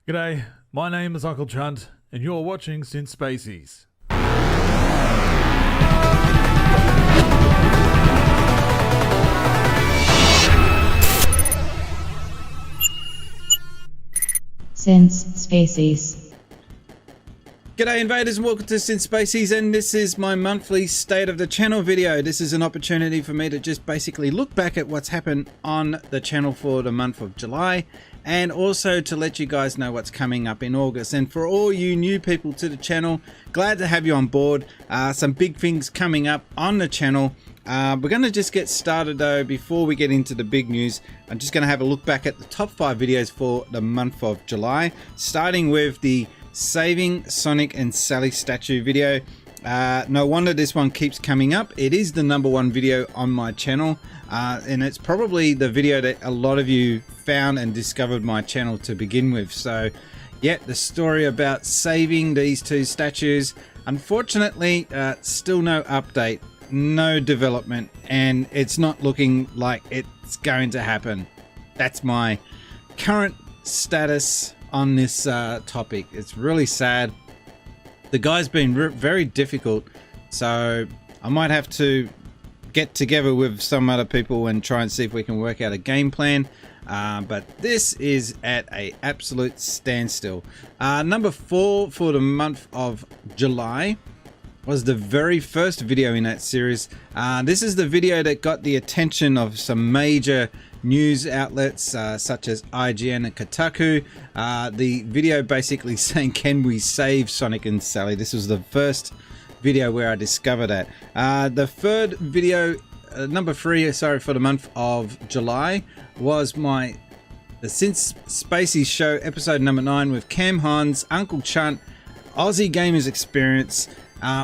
G'day, my name is Uncle Chunt, and you're watching Since Spacies. Since Spacies. G'day invaders and welcome to Since Spacies, and this is my monthly state of the channel video. This is an opportunity for me to just basically look back at what's happened on the channel for the month of July, and also to let you guys know what's coming up in August. And for all you new people to the channel, glad to have you on board. Some big things coming up on the channel. We're going to just get started though. Before we get into the big news, I'm just going to have a look back at the top 5 videos for the month of July, starting with the Saving Sonic and Sally statue video. No wonder this one keeps coming up. It is the #1 video on my channel, and it's probably the video that a lot of you found and discovered my channel to begin with. So yeah, the story about saving these 2 statues. Unfortunately, still no update, no development, and it's not looking like it's going to happen. That's my current status on this topic. It's really sad. The guy's been very difficult, so I might have to get together with some other people and try and see if we can work out a game plan. But this is at a absolute standstill. Number 4 for the month of July was the very first video in that series. This is the video that got the attention of some major news outlets such as IGN and Kotaku. The video basically saying, can we save Sonic and Sally? This was the first video where I discovered that. The third video, number 3, sorry, for the month of July, was the Since Spacies show episode number 9 with Cam Hans, Uncle Chunt, Aussie Gamers Experience.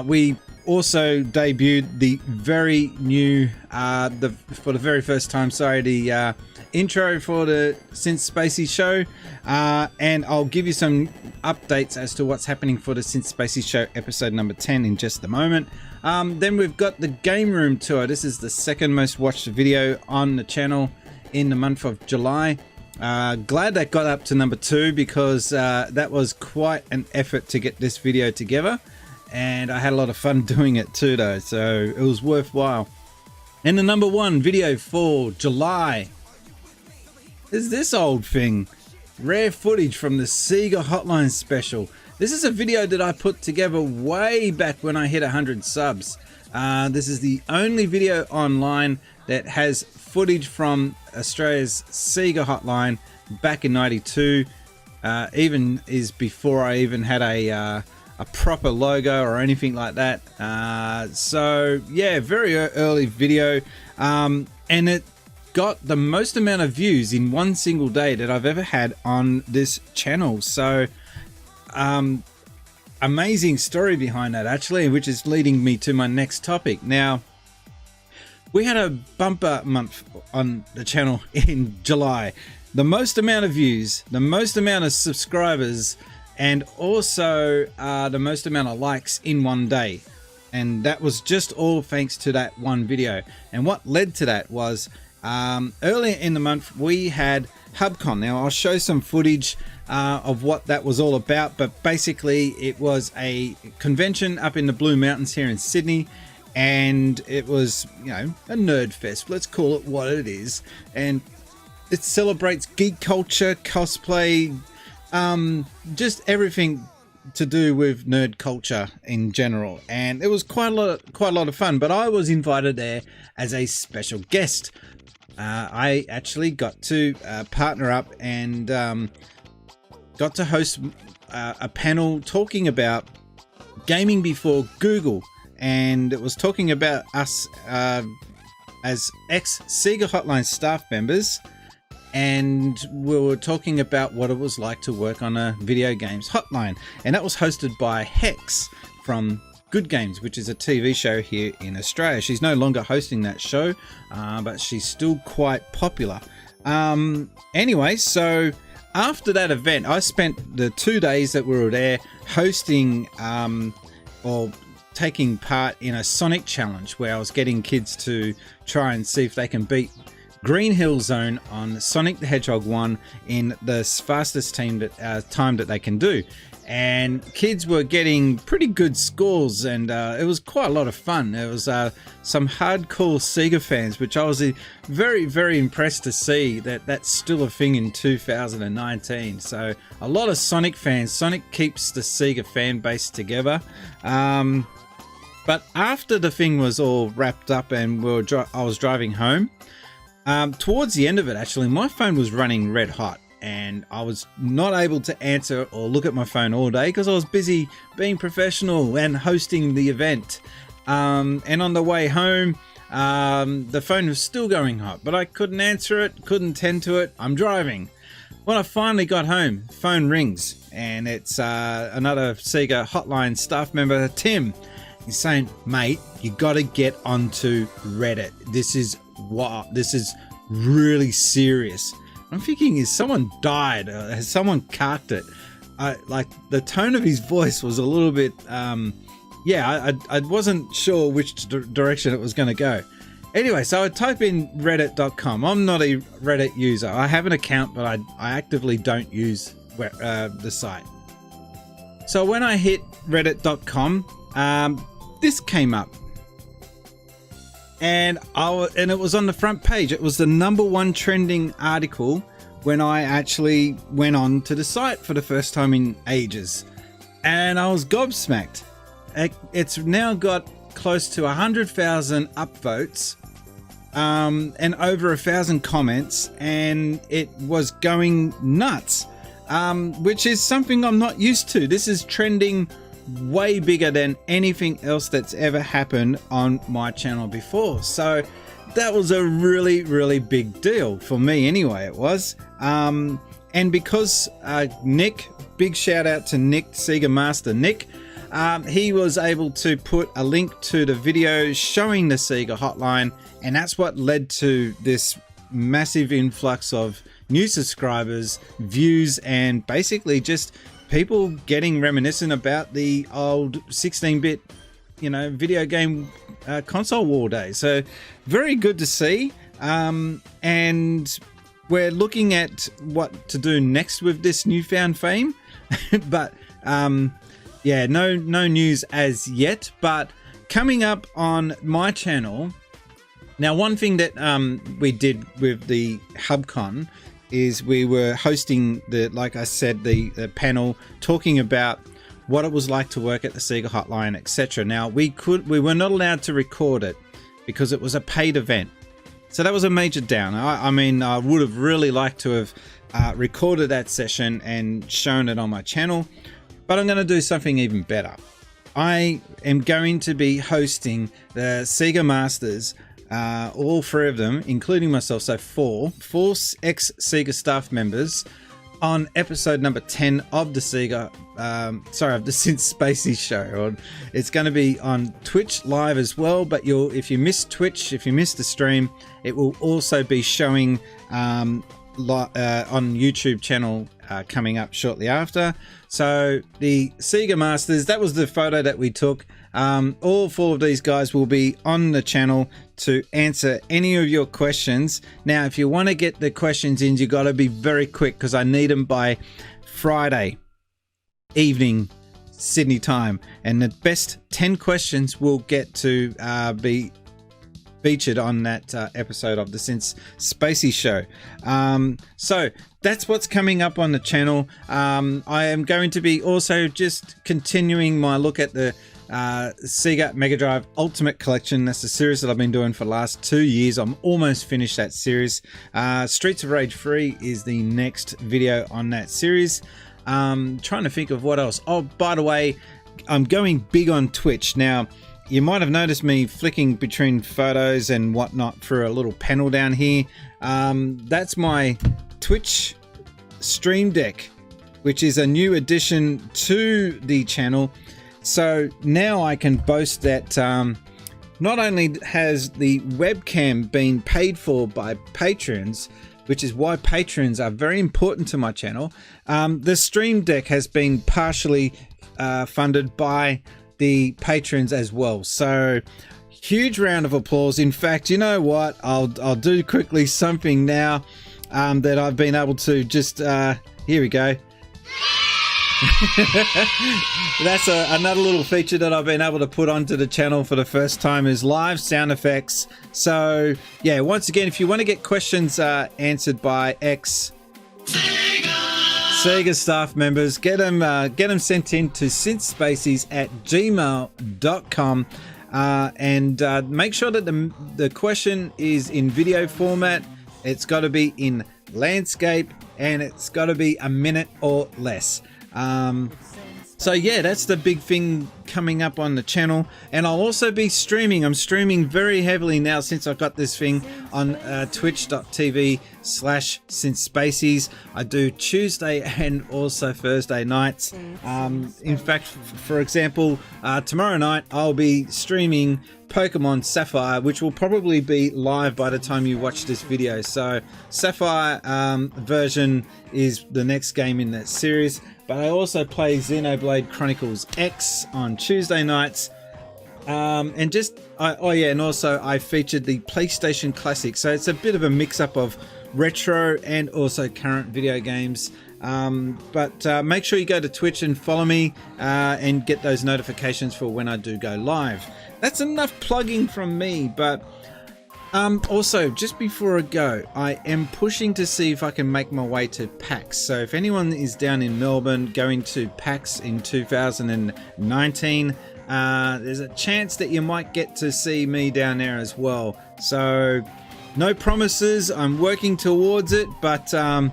We also debuted the very new, for the very first time, sorry, the intro for the Since Spacies show, and I'll give you some updates as to what's happening for the Since Spacies show episode number 10 in just a moment. Then we've got the game room tour. This is the second most watched video on the channel in the month of July. Glad that got up to number 2 because that was quite an effort to get this video together. And I had a lot of fun doing it too though, so it was worthwhile. And the number 1 video for July is this old thing. Rare footage from the Sega Hotline special. This is a video that I put together way back when I hit 100 subs. This is the only video online that has footage from Australia's Sega Hotline back in '92. Even is before I even had a proper logo or anything like that. So yeah, very early video, and it got the most amount of views in one single day that I've ever had on this channel. So amazing story behind that actually, which is leading me to my next topic. Now, we had a bumper month on the channel in July. The most amount of views, the most amount of subscribers, and also the most amount of likes in one day. And that was just all thanks to that one video. And what led to that was earlier in the month we had HubCon. Now I'll show some footage of what that was all about, but basically it was a convention up in the Blue Mountains here in Sydney, and it was, you know, a nerd fest, let's call it what it is. And it celebrates geek culture, cosplay, just everything to do with nerd culture in general, and it was quite a lot of fun. But I was invited there as a special guest. I actually got to partner up and got to host a panel talking about gaming before Google, and it was talking about us as ex-Sega Hotline staff members. And we were talking about what it was like to work on a video games hotline, and that was hosted by Hex from Good Games, which is a TV show here in Australia. She's no longer hosting that show, but she's still quite popular. Anyway, so after that event, I spent the 2 days that we were there hosting or taking part in a Sonic challenge where I was getting kids to try and see if they can beat Green Hill Zone on Sonic the Hedgehog 1 in the fastest time that they can do. And kids were getting pretty good scores, and it was quite a lot of fun. There was some hardcore Sega fans, which I was very, very impressed to see that that's still a thing in 2019. So a lot of Sonic fans. Sonic keeps the Sega fan base together. But after the thing was all wrapped up and I was driving home, towards the end of it, actually, my phone was running red hot. And I was not able to answer or look at my phone all day because I was busy being professional and hosting the event. And on the way home, the phone was still going hot, but I couldn't answer it, couldn't tend to it. I'm driving. When I finally got home, phone rings, and it's another Sega hotline staff member, Tim. He's saying, "Mate, you got to get onto Reddit. This is really serious." I'm thinking, is someone died? Has someone carked it? Like the tone of his voice was a little bit, I wasn't sure which direction it was going to go. Anyway, so I type in reddit.com. I'm not a Reddit user. I have an account, but I actively don't use the site. So when I hit reddit.com, this came up. And it was on the front page. It was the #1 trending article when I actually went on to the site for the first time in ages. And I was gobsmacked. It's now got close to 100,000 upvotes and over 1,000 comments. And it was going nuts, which is something I'm not used to. This is trending way bigger than anything else that's ever happened on my channel before. So that was a really, really big deal for me anyway. It was. And because Nick, big shout out to Nick, Sega Master Nick, he was able to put a link to the video showing the Sega hotline, and that's what led to this massive influx of new subscribers, views, and basically just people getting reminiscent about the old 16-bit, video game console war days. So very good to see. And we're looking at what to do next with this newfound fame. But no news as yet. But coming up on my channel, now one thing that we did with the HubCon is we were hosting the panel talking about what it was like to work at the Sega hotline, etc. Now we were not allowed to record it because it was a paid event. So that was a major downer. I mean, I would have really liked to have recorded that session and shown it on my channel, but I'm going to do something even better. I am going to be hosting the Sega Masters, all 3 of them, including myself, so 4 ex-Sega staff members, on episode number 10 of the of the Since Spacies show. It's going to be on Twitch live as well, but if you miss Twitch, if you miss the stream, it will also be showing on YouTube channel coming up shortly after. So the Sega Masters, that was the photo that we took. All 4 of these guys will be on the channel to answer any of your questions. Now, if you want to get the questions in, you got to be very quick because I need them by Friday evening Sydney time, and the best 10 questions will get to be featured on that episode of the Since Spacies show. So that's what's coming up on the channel. I am going to be also just continuing my look at the Sega Mega Drive Ultimate Collection. That's the series that I've been doing for the last 2 years. I'm almost finished that series. Streets of Rage 3 is the next video on that series. Trying to think of what else. Oh, by the way, I'm going big on Twitch. Now, you might have noticed me flicking between photos and whatnot through a little panel down here. That's my Twitch Stream Deck, which is a new addition to the channel. So now I can boast that not only has the webcam been paid for by patrons, which is why patrons are very important to my channel, the Stream Deck has been partially funded by the patrons as well. So huge round of applause. In fact, you know what? I'll do quickly something now that I've been able to just here we go. That's another little feature that I've been able to put onto the channel for the first time, is live sound effects. So yeah, once again, if you want to get questions answered by Sega staff members, get them sent in to sincespacies@gmail.com, and make sure that the question is in video format. It's got to be in landscape, and it's got to be a minute or less. So yeah, that's the big thing coming up on the channel. And I'll also be streaming. I'm streaming very heavily now since I got this thing on twitch.tv/Since Spacies. I do Tuesday and also Thursday nights. In fact, for example, tomorrow night I'll be streaming Pokemon Sapphire, which will probably be live by the time you watch this video. So Sapphire version is the next game in that series. But I also play Xenoblade Chronicles X on Tuesday nights. And also I featured the PlayStation Classic. So it's a bit of a mix-up of retro and also current video games. But make sure you go to Twitch and follow me and get those notifications for when I do go live. That's enough plugging from me, but also, just before I go, I am pushing to see if I can make my way to PAX. So if anyone is down in Melbourne going to PAX in 2019, there's a chance that you might get to see me down there as well. So no promises, I'm working towards it, but yeah,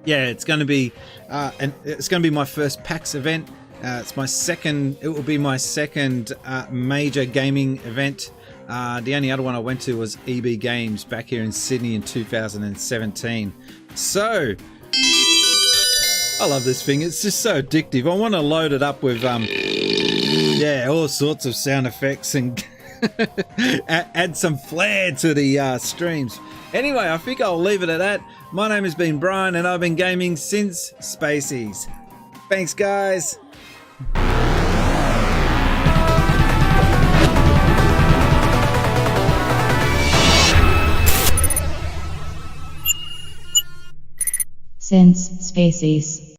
it's going to be my first PAX event. It will be my second major gaming event. The only other one I went to was EB Games back here in Sydney in 2017. So, I love this thing. It's just so addictive. I want to load it up with, all sorts of sound effects and add some flair to the streams. Anyway, I think I'll leave it at that. My name has been Brian, and I've been gaming since Spacies. Thanks, guys. Since Spacies.